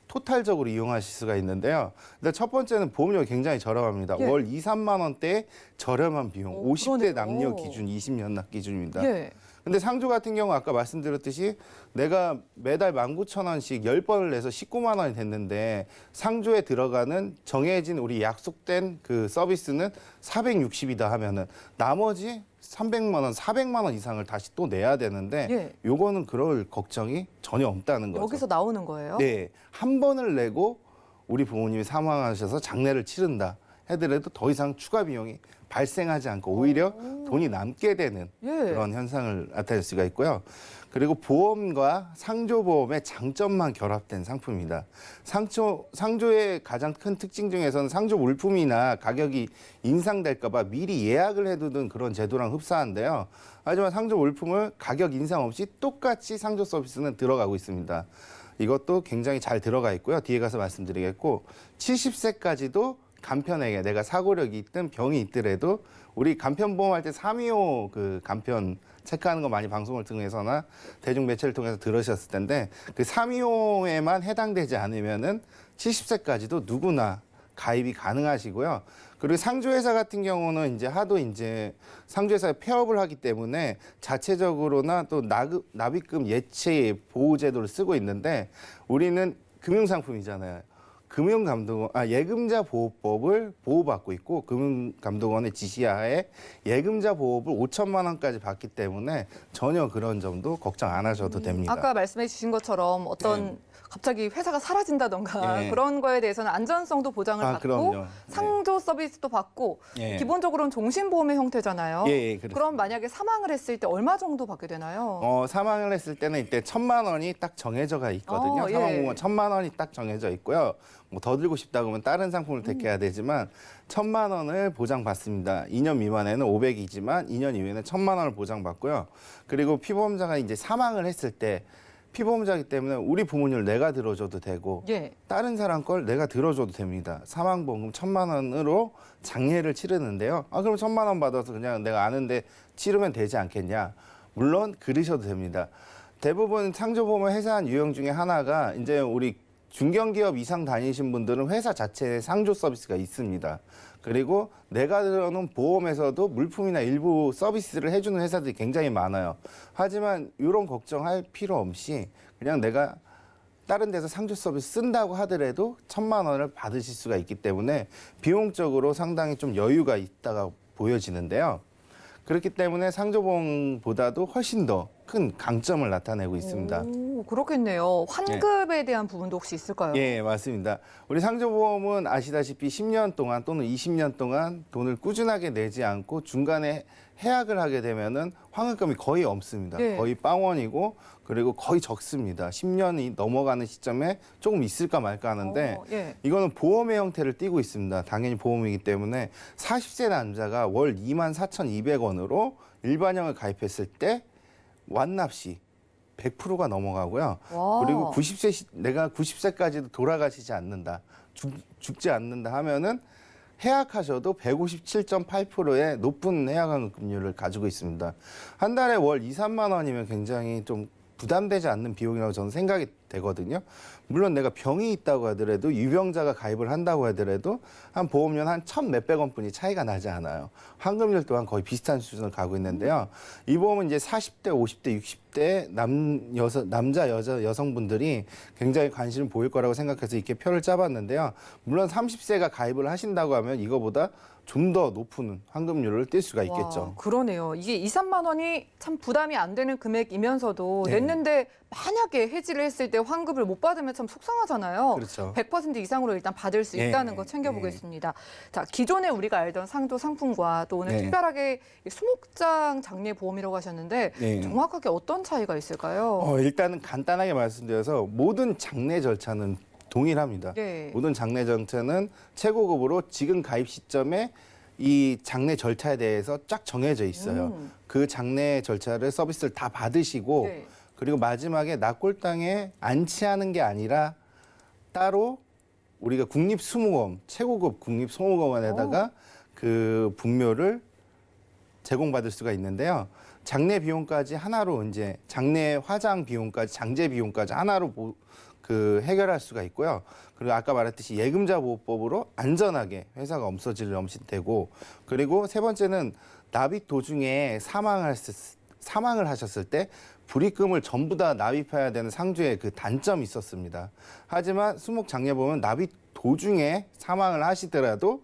토탈적으로 이용하실 수가 있는데요. 근데 첫 번째는 보험료가 굉장히 저렴합니다. 예. 월 2, 3만 원대의 저렴한 비용. 50대 그러네요. 남녀 기준, 20년 납 기준입니다. 예. 근데 상조 같은 경우 아까 말씀드렸듯이 내가 매달 19,000원씩 10번을 내서 19만 원이 됐는데 상조에 들어가는 정해진 우리 약속된 그 서비스는 460이다 하면은 나머지 300만 원, 400만 원 이상을 다시 또 내야 되는데 예. 요거는 그럴 걱정이 전혀 없다는 거죠. 여기서 나오는 거예요? 네. 한 번을 내고 우리 부모님이 사망하셔서 장례를 치른다 해더라도 더 이상 추가 비용이 발생하지 않고 오히려 돈이 남게 되는 예. 그런 현상을 나타낼 수가 있고요. 그리고 보험과 상조보험의 장점만 결합된 상품입니다. 상조의 가장 큰 특징 중에서는 상조 물품이나 가격이 인상될까 봐 미리 예약을 해두는 그런 제도랑 흡사한데요. 하지만 상조 물품을 가격 인상 없이 똑같이 상조 서비스는 들어가고 있습니다. 이것도 굉장히 잘 들어가 있고요. 뒤에 가서 말씀드리겠고 70세까지도 간편하게 내가 사고력이 있든 병이 있더라도 우리 간편보험 할 때 325 그 간편 체크하는 거 많이 방송을 통해서나 대중 매체를 통해서 들으셨을 텐데 그 325에만 해당되지 않으면은 70세까지도 누구나 가입이 가능하시고요. 그리고 상조회사 같은 경우는 이제 하도 이제 상조회사에 폐업을 하기 때문에 자체적으로나 또 납입금 예치 보호 제도를 쓰고 있는데 우리는 금융상품이잖아요. 예금자 보호법을 보호받고 있고 금융감독원의 지시하에 예금자 보호를 5천만 원까지 받기 때문에 전혀 그런 점도 걱정 안 하셔도 됩니다. 아까 말씀해 주신 것처럼 어떤 갑자기 회사가 사라진다던가 네. 그런 거에 대해서는 안전성도 보장을 받고 그럼요. 상조 서비스도 받고 예. 기본적으로는 종신보험의 형태잖아요. 예, 그렇습니다. 그럼 만약에 사망을 했을 때 얼마 정도 받게 되나요? 사망을 했을 때는 이때 1,000만 원이 딱 정해져가 있거든요. 예. 사망보험은 1,000만 원이 딱 정해져 있고요. 뭐 더 들고 싶다 그러면 다른 상품을 택해야 되지만 1,000만 원을 보장받습니다. 2년 미만에는 500이지만 2년 이후에는 1,000만 원을 보장받고요. 그리고 피보험자가 이제 사망을 했을 때 피보험자이기 때문에 우리 부모님을 내가 들어줘도 되고 예. 다른 사람 걸 내가 들어줘도 됩니다. 사망보험금 1,000만 원으로 장례를 치르는데요. 그럼 1,000만 원 받아서 그냥 내가 아는데 치르면 되지 않겠냐? 물론 그러셔도 됩니다. 대부분 상조보험을 회사한 유형 중에 하나가 이제 우리 중견기업 이상 다니신 분들은 회사 자체에 상조 서비스가 있습니다. 그리고 내가 들어놓은 보험에서도 물품이나 일부 서비스를 해주는 회사들이 굉장히 많아요. 하지만 이런 걱정할 필요 없이 그냥 내가 다른 데서 상조 서비스 쓴다고 하더라도 1,000만 원을 받으실 수가 있기 때문에 비용적으로 상당히 좀 여유가 있다가 보여지는데요. 그렇기 때문에 상조보험보다도 훨씬 더 큰 강점을 나타내고 있습니다. 오, 그렇겠네요. 환급에 대한 부분도 혹시 있을까요? 예, 맞습니다. 우리 상조보험은 아시다시피 10년 동안 또는 20년 동안 돈을 꾸준하게 내지 않고 중간에 해약을 하게 되면은 환급금이 거의 없습니다. 예. 거의 빵원이고 그리고 거의 적습니다. 10년이 넘어가는 시점에 조금 있을까 말까 하는데 예. 이거는 보험의 형태를 띠고 있습니다. 당연히 보험이기 때문에 40세 남자가 월 24,200원으로 일반형을 가입했을 때 완납시 100%가 넘어가고요. 와. 그리고 내가 90세까지도 돌아가시지 않는다, 죽지 않는다 하면은 해약하셔도 157.8%의 높은 해약환급률을 가지고 있습니다. 한 달에 월 2, 3만 원이면 굉장히 좀 부담되지 않는 비용이라고 저는 생각이 되거든요. 물론 내가 병이 있다고 하더라도 유병자가 가입을 한다고 하더라도 한 보험료 한 1,000 몇백 원뿐이 차이가 나지 않아요. 환급률 또한 거의 비슷한 수준을 가고 있는데요. 이 보험은 이제 40대, 50대, 60대 남자, 여자, 여성분들이 굉장히 관심을 보일 거라고 생각해서 이렇게 표를 짜봤는데요. 물론 30세가 가입을 하신다고 하면 이거보다 좀 더 높은 환급률을 뗄 수가 있겠죠. 와, 그러네요. 이게 2, 3만 원이 참 부담이 안 되는 금액이면서도 네. 냈는데 만약에 해지를 했을 때 환급을 못 받으면 참 속상하잖아요. 그렇죠. 100% 이상으로 일단 받을 수 예, 있다는 거 챙겨보겠습니다. 자, 기존에 우리가 알던 상조 상품과 또 오늘 네. 특별하게 이 수목장 장례 보험이라고 하셨는데 네. 정확하게 어떤 차이가 있을까요? 일단은 간단하게 말씀드려서 모든 장례 절차는 동일합니다. 네. 모든 장례 절차는 최고급으로 지금 가입 시점에 이 장례 절차에 대해서 쫙 정해져 있어요. 그 장례 절차를 서비스를 다 받으시고 네. 그리고 마지막에 납골당에 안치하는 게 아니라 따로 우리가 국립수목원, 최고급 국립수목원에다가 그 분묘를 제공받을 수가 있는데요. 장례 비용까지 하나로 이제 장례 화장 비용까지 장제 비용까지 하나로 해결할 수가 있고요. 그리고 아까 말했듯이 예금자 보호법으로 안전하게 회사가 없어질 엄신되고 그리고 세 번째는 납입 도중에 사망을 하셨을 때 불입금을 전부 다 납입해야 되는 상조의 그 단점이 있었습니다. 하지만 수목장례 보면 납입 도중에 사망을 하시더라도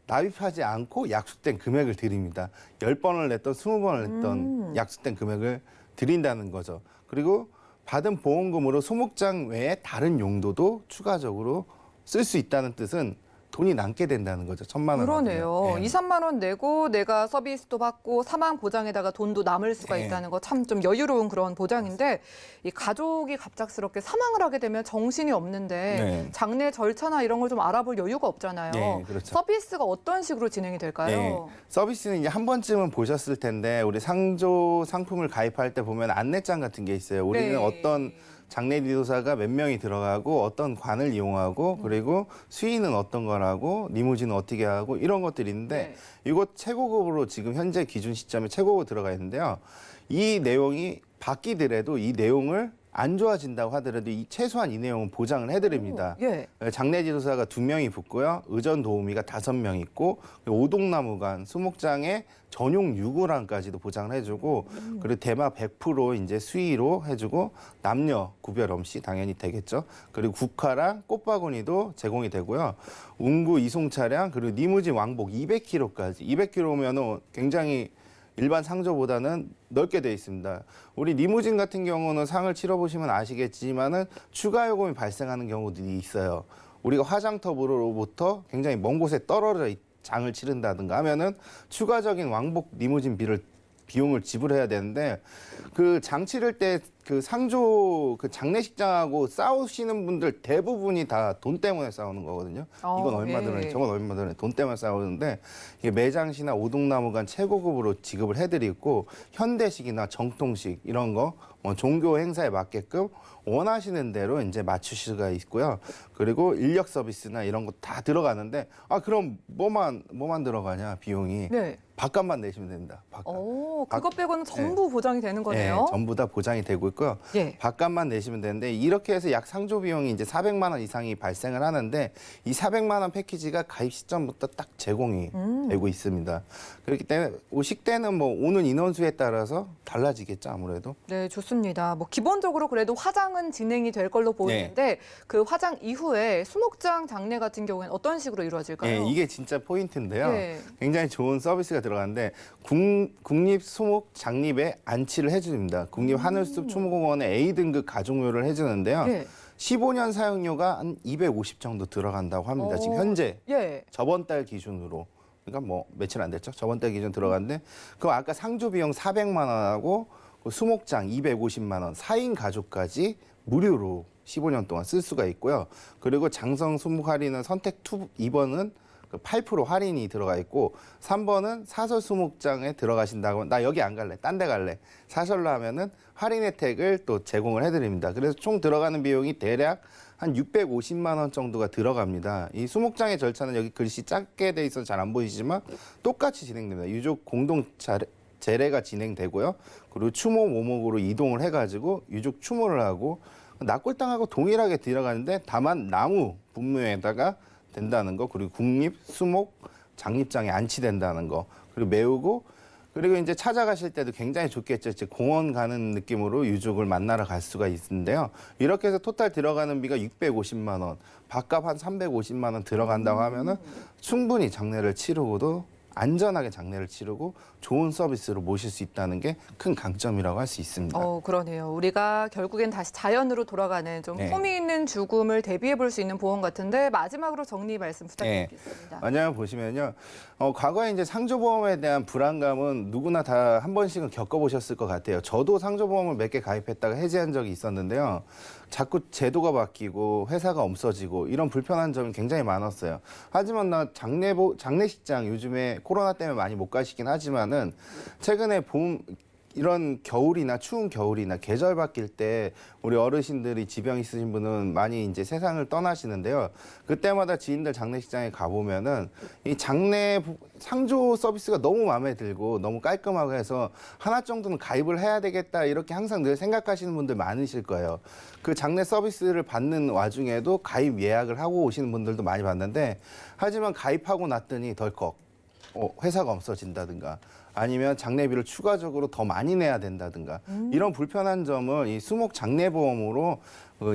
납입하지 않고 약속된 금액을 드립니다. 10번을 냈던 20번을 냈던 약속된 금액을 드린다는 거죠. 그리고 받은 보험금으로 소목장 외에 다른 용도도 추가적으로 쓸 수 있다는 뜻은 돈이 남게 된다는 거죠. 1,000만 원. 그러네요. 2, 3만 원 내고 내가 서비스도 받고 사망 보장에다가 돈도 남을 수가 네. 있다는 거 참 좀 여유로운 그런 보장인데 이 가족이 갑작스럽게 사망을 하게 되면 정신이 없는데 네. 장례 절차나 이런 걸 좀 알아볼 여유가 없잖아요. 네, 그렇죠. 서비스가 어떤 식으로 진행이 될까요? 네. 서비스는 이제 한 번쯤은 보셨을 텐데 우리 상조 상품을 가입할 때 보면 안내장 같은 게 있어요. 우리는 네. 어떤 장례 리도사가 몇 명이 들어가고 어떤 관을 이용하고 그리고 수의는 어떤 거라고 하고 리무진은 어떻게 하고 이런 것들이 있는데 이거 최고급으로 지금 현재 기준 시점에 최고급으로 들어가 있는데요. 이 내용이 바뀌더라도 이 내용을 안 좋아진다고 하더라도 최소한 이 내용은 보장을 해드립니다. 예. 장례 지도사가 2명이 붙고요. 의전 도우미가 5명 있고 오동나무관, 수목장에 전용 유구랑까지도 보장을 해주고 그리고 대마 100% 이제 수의로 해주고 남녀 구별 없이 당연히 되겠죠. 그리고 국화랑 꽃바구니도 제공이 되고요. 운구 이송 차량 그리고 리무진 왕복 200km까지 200km면은 굉장히 일반 상조보다는 넓게 돼 있습니다. 우리 리무진 같은 경우는 상을 치러보시면 아시겠지만은 추가 요금이 발생하는 경우들이 있어요. 우리가 화장터로부터 굉장히 먼 곳에 떨어져 장을 치른다든가 하면은 추가적인 왕복 리무진 비용을 지불해야 되는데 그 장 치를 때 그 상조 그 장례식장하고 싸우시는 분들 대부분이 다 돈 때문에 싸우는 거거든요. 이건 얼마 드네, 저건 얼마 드네, 돈 때문에 싸우는데 이게 매장시나 오동나무관 최고급으로 지급을 해드리고 현대식이나 정통식 이런 거 종교 행사에 맞게끔 원하시는 대로 이제 맞추실 수가 있고요. 그리고 인력 서비스나 이런 거 다 들어가는데 그럼 뭐만 들어가냐 비용이 네. 밥값만 내시면 됩니다. 밥값. 그것 빼고는 전부 보장이 되는 거네요. 네, 전부 다 보장이 되고 있고요. 예. 밥값만 내시면 되는데 이렇게 해서 약 상조 비용이 이제 400만 원 이상이 발생을 하는데 이 400만 원 패키지가 가입 시점부터 딱 제공이 되고 있습니다. 그렇기 때문에 식대는 뭐 오는 인원수에 따라서 달라지겠죠, 아무래도. 네, 좋습니다. 뭐 기본적으로 그래도 화장은 진행이 될 걸로 보이는데 그 화장 이후에 수목장 장례 같은 경우에는 어떤 식으로 이루어질까요? 네, 이게 진짜 포인트인데요. 네. 굉장히 좋은 서비스가 들어가는데 국립 수목 장립에 안치를 해줍니다. 국립 하늘숲 추모공원에 A등급 가족료를 해주는데요. 예. 15년 사용료가 한 250 정도 들어간다고 합니다. 지금 현재 예. 저번 달 기준으로. 그러니까 뭐 며칠 안 됐죠. 저번 달 기준 들어갔는데 그럼 아까 상조 비용 400만 원하고 수목장 250만 원, 4인 가족까지 무료로 15년 동안 쓸 수가 있고요. 그리고 장성 수목 할인은 선택 2번은 8% 할인이 들어가 있고 3번은 사설 수목장에 들어가신다고 나 여기 안 갈래, 딴 데 갈래. 사설로 하면은 할인 혜택을 또 제공을 해드립니다. 그래서 총 들어가는 비용이 대략 한 650만 원 정도가 들어갑니다. 이 수목장의 절차는 여기 글씨 작게 돼 있어서 잘 안 보이시지만 똑같이 진행됩니다. 유족 공동 제례가 진행되고요. 그리고 추모 모목으로 이동을 해가지고 유족 추모를 하고 낙골당하고 동일하게 들어가는데 다만 나무 분묘에다가 된다는 거, 그리고 국립 수목 장립장에 안치된다는 거, 그리고 메우고, 그리고 이제 찾아가실 때도 굉장히 좋겠죠. 이제 공원 가는 느낌으로 유족을 만나러 갈 수가 있는데요. 이렇게 해서 토탈 들어가는 비가 650만 원, 밥값 한 350만 원 들어간다고 하면은 충분히 장례를 치르고도 안전하게 장례를 치르고 좋은 서비스로 모실 수 있다는 게 큰 강점이라고 할 수 있습니다. 그러네요. 우리가 결국엔 다시 자연으로 돌아가는 좀 네. 품위 있는 죽음을 대비해 볼 수 있는 보험 같은데 마지막으로 정리 말씀 부탁드리겠습니다. 왜냐하면 보시면요, 과거에 이제 상조보험에 대한 불안감은 누구나 다 한 번씩은 겪어보셨을 것 같아요. 저도 상조보험을 몇 개 가입했다가 해지한 적이 있었는데요. 자꾸 제도가 바뀌고 회사가 없어지고 이런 불편한 점이 굉장히 많았어요. 하지만 나 장례식장 요즘에 코로나 때문에 많이 못 가시긴 하지만은 최근에 이런 겨울이나 추운 겨울이나 계절 바뀔 때 우리 어르신들이 지병 있으신 분은 많이 이제 세상을 떠나시는데요. 그때마다 지인들 장례식장에 가보면은 이 장례 상조 서비스가 너무 마음에 들고 너무 깔끔하고 해서 하나 정도는 가입을 해야 되겠다 이렇게 항상 늘 생각하시는 분들 많으실 거예요. 그 장례 서비스를 받는 와중에도 가입 예약을 하고 오시는 분들도 많이 봤는데 하지만 가입하고 났더니 덜컥 회사가 없어진다든가 아니면 장례비를 추가적으로 더 많이 내야 된다든가 이런 불편한 점을 이 수목 장례보험으로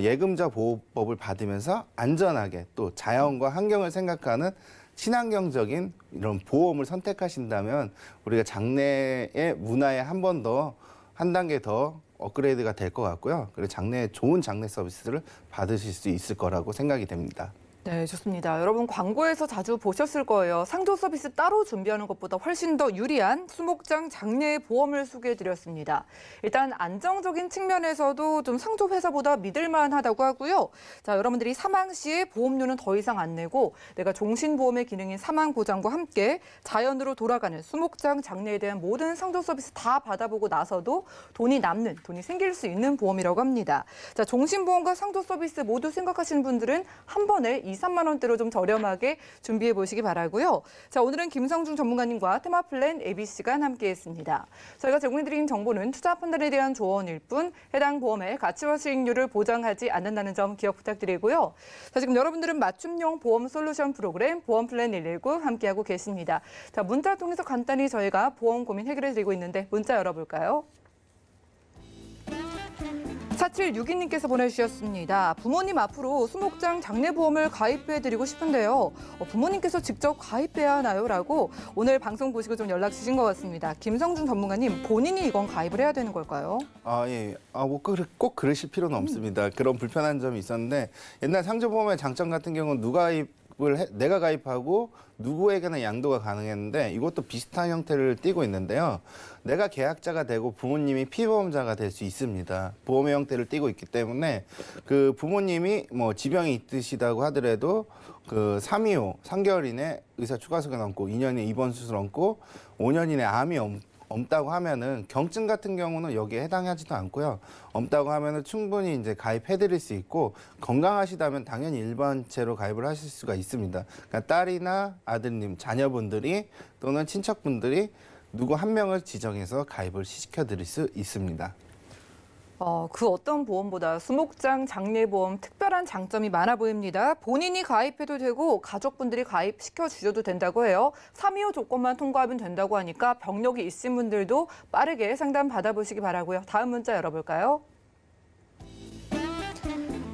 예금자 보호법을 받으면서 안전하게 또 자연과 환경을 생각하는 친환경적인 이런 보험을 선택하신다면 우리가 장례의 문화에 한 단계 더 업그레이드가 될 것 같고요. 그리고 좋은 장례 서비스를 받으실 수 있을 거라고 생각이 됩니다. 네, 좋습니다. 여러분 광고에서 자주 보셨을 거예요. 상조 서비스 따로 준비하는 것보다 훨씬 더 유리한 수목장 장례 보험을 소개해드렸습니다. 일단 안정적인 측면에서도 좀 상조 회사보다 믿을만하다고 하고요. 자, 여러분들이 사망 시에 보험료는 더 이상 안 내고 내가 종신보험의 기능인 사망 보장과 함께 자연으로 돌아가는 수목장 장례에 대한 모든 상조 서비스 다 받아보고 나서도 돈이 생길 수 있는 보험이라고 합니다. 자, 종신보험과 상조 서비스 모두 생각하시는 분들은 한 번에 2, 3만 원대로 좀 저렴하게 준비해 보시기 바라고요. 자, 오늘은 김성중 전문가님과 테마플랜 ABC가 함께했습니다. 저희가 제공해드린 정보는 투자 판단에 대한 조언일 뿐 해당 보험의 가치와 수익률을 보장하지 않는다는 점 기억 부탁드리고요. 자, 지금 여러분들은 맞춤형 보험 솔루션 프로그램 보험플랜 119 함께하고 계십니다. 자, 문자 통해서 간단히 저희가 보험 고민 해결해드리고 있는데 문자 열어볼까요? 4762님께서 보내주셨습니다. 부모님 앞으로 수목장 장례보험을 가입해드리고 싶은데요. 부모님께서 직접 가입해야 하나요? 라고 오늘 방송 보시고 좀 연락 주신 것 같습니다. 김성준 전문가님, 본인이 이건 가입을 해야 되는 걸까요? 예. 꼭 그러실 필요는 없습니다. 그런 불편한 점이 있었는데 옛날 상조보험의 장점 같은 경우는 내가 가입하고 누구에게나 양도가 가능했는데 이것도 비슷한 형태를 띠고 있는데요. 내가 계약자가 되고 부모님이 피보험자가 될 수 있습니다. 보험의 형태를 띠고 있기 때문에 그 부모님이 뭐 지병이 있으시다고 하더라도 그 3개월 이내 의사 추가석에 넘고 2년 이내 입원 수술 넘고 5년 이내 암이 없다고 하면은 경증 같은 경우는 여기에 해당하지도 않고요. 없다고 하면은 충분히 이제 가입해드릴 수 있고 건강하시다면 당연히 일반체로 가입을 하실 수가 있습니다. 그러니까 딸이나 아드님, 자녀분들이 또는 친척분들이 누구 한 명을 지정해서 가입을 시켜드릴 수 있습니다. 그 어떤 보험보다 수목장 장례보험 특별한 장점이 많아 보입니다. 본인이 가입해도 되고 가족분들이 가입시켜 주셔도 된다고 해요. 325 조건만 통과하면 된다고 하니까 병력이 있으신 분들도 빠르게 상담 받아보시기 바라고요. 다음 문자 열어볼까요?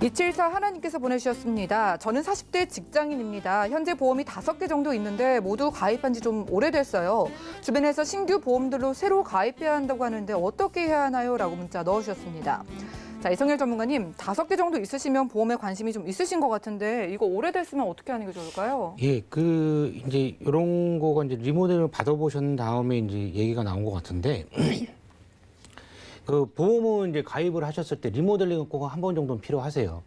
274 하나님께서 보내주셨습니다. 저는 40대 직장인입니다. 현재 보험이 5개 정도 있는데 모두 가입한 지 좀 오래됐어요. 주변에서 신규 보험들로 새로 가입해야 한다고 하는데 어떻게 해야 하나요? 라고 문자 넣어주셨습니다. 자, 이성열 전문가님, 5개 정도 있으시면 보험에 관심이 좀 있으신 것 같은데 이거 오래됐으면 어떻게 하는 게 좋을까요? 예, 이제 이런 거가 이제 리모델을 받아보신 다음에 이제 얘기가 나온 것 같은데 그 보험은 이제 가입을 하셨을 때 리모델링은 꼭 한 번 정도는 필요하세요.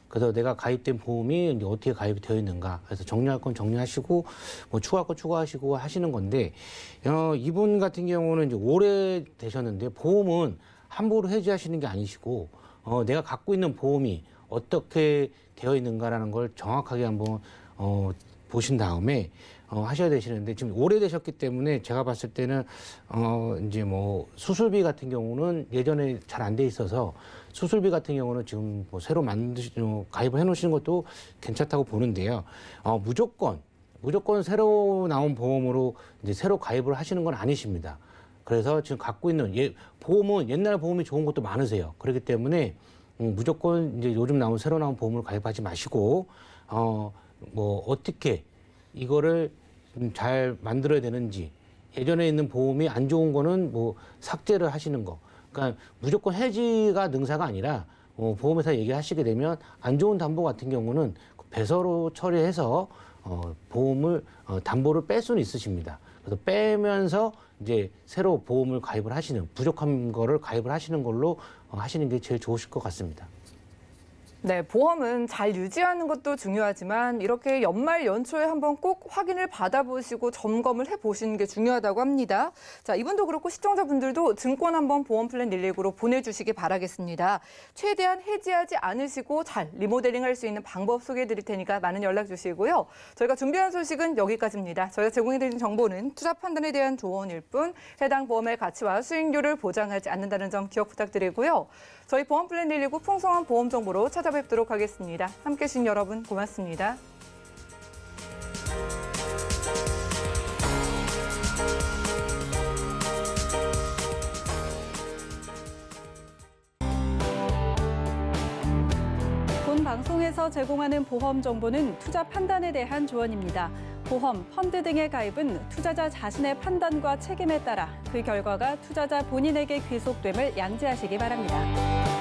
그래서 내가 가입된 보험이 이제 어떻게 가입이 되어 있는가. 그래서 정리할 건 정리하시고 뭐 추가할 건 추가하시고 하시는 건데 이분 같은 경우는 이제 오래 되셨는데 보험은 함부로 해지하시는 게 아니시고 내가 갖고 있는 보험이 어떻게 되어 있는가라는 걸 정확하게 한번 보신 다음에 하셔야 되시는데 지금 오래되셨기 때문에 제가 봤을 때는 이제 뭐 수술비 같은 경우는 예전에 잘 안 돼 있어서 수술비 같은 경우는 지금 뭐 새로 가입을 해놓으시는 것도 괜찮다고 보는데요. 무조건 새로 나온 보험으로 이제 새로 가입을 하시는 건 아니십니다. 그래서 지금 갖고 있는 보험은 옛날 보험이 좋은 것도 많으세요. 그렇기 때문에 무조건 이제 요즘 새로 나온 보험을 가입하지 마시고 뭐 어떻게 이거를 좀 잘 만들어야 되는지 예전에 있는 보험이 안 좋은 거는 뭐 삭제를 하시는 거. 그러니까 무조건 해지가 능사가 아니라 보험회사 얘기하시게 되면 안 좋은 담보 같은 경우는 배서로 처리해서 보험을 담보를 뺄 수는 있으십니다. 그래서 빼면서 이제 새로 보험을 가입을 하시는 부족한 거를 가입을 하시는 걸로 하시는 게 제일 좋으실 것 같습니다. 네, 보험은 잘 유지하는 것도 중요하지만 이렇게 연말 연초에 한번 꼭 확인을 받아보시고 점검을 해보시는 게 중요하다고 합니다. 자, 이분도 그렇고 시청자분들도 증권 한번 보험 플랜 119로 보내주시기 바라겠습니다. 최대한 해지하지 않으시고 잘 리모델링할 수 있는 방법 소개해드릴 테니까 많은 연락 주시고요. 저희가 준비한 소식은 여기까지입니다. 저희가 제공해드린 정보는 투자 판단에 대한 조언일 뿐 해당 보험의 가치와 수익률을 보장하지 않는다는 점 기억 부탁드리고요. 저희 보험 플랜 119 풍성한 보험 정보로 찾아뵙도록 하겠습니다. 함께해 주신 여러분 고맙습니다. 본 방송에서 제공하는 보험 정보는 투자 판단에 대한 조언입니다. 보험, 펀드 등의 가입은 투자자 자신의 판단과 책임에 따라 그 결과가 투자자 본인에게 귀속됨을 양지하시기 바랍니다.